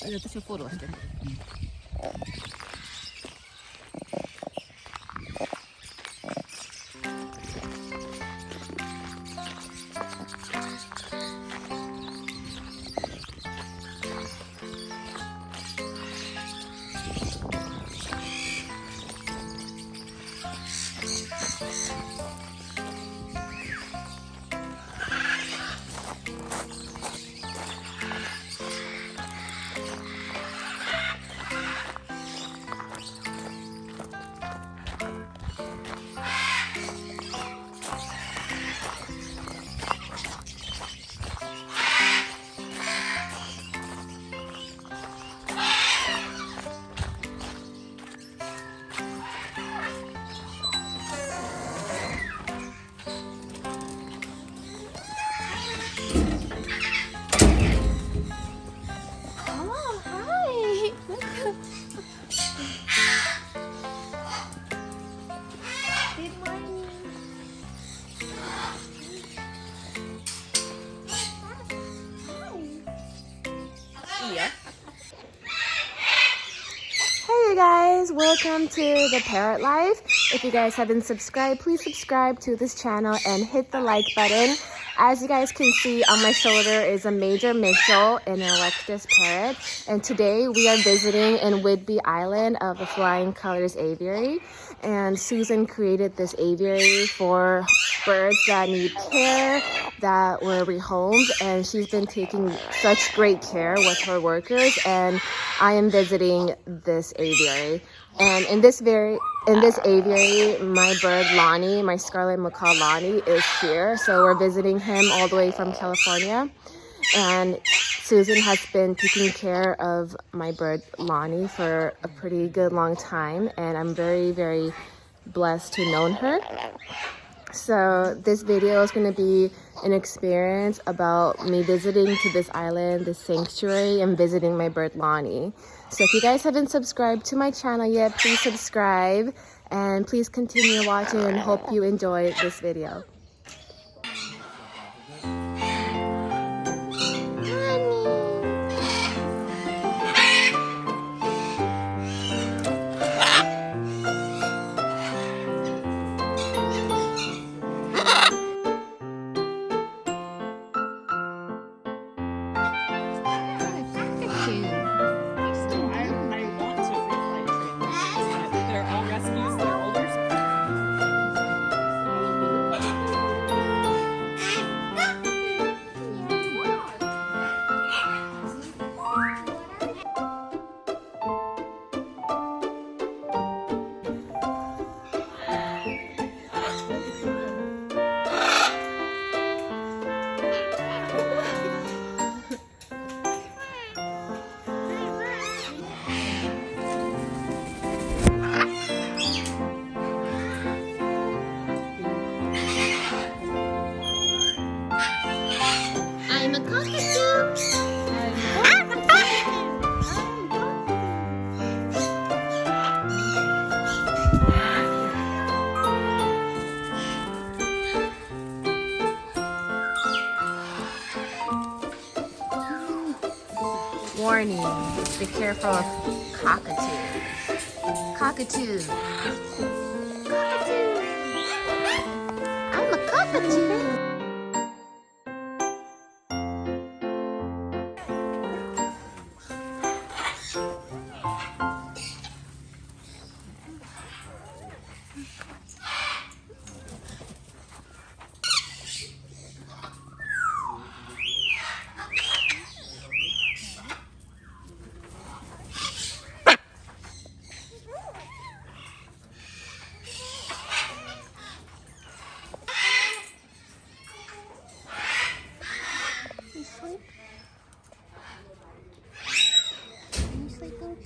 私をフォローしてる。Hey you guys, welcome to the Parrot Life. If you guys haven't subscribed, please subscribe to this channel and hit the like button. As you guys can see, on my shoulder is a Major Mitchell and an Alexis parrot. And today we are visiting in Whibdey Island of the Flying Colors Aviary. And Susan created this aviary for birds that need care, that were rehomed. And she's been taking such great care with her workers. And I am visiting this aviary. And in this aviary, my bird Lani, my scarlet macaw Lani, is here. So we're visiting him all the way from California. And Susan has been taking care of my bird Lani for a pretty good long time. And I'm very, very blessed to know her. So this video is going to be an experience about me visiting to this island, this sanctuary, and visiting my bird Lani. So if you guys haven't subscribed to my channel yet, please subscribe and please continue watching and hope you enjoy this video. I'm a cockatoo. Warning, be careful of cockatoos. Cockatoo. Cockatoo. I'm a cockatoo. You sleeping?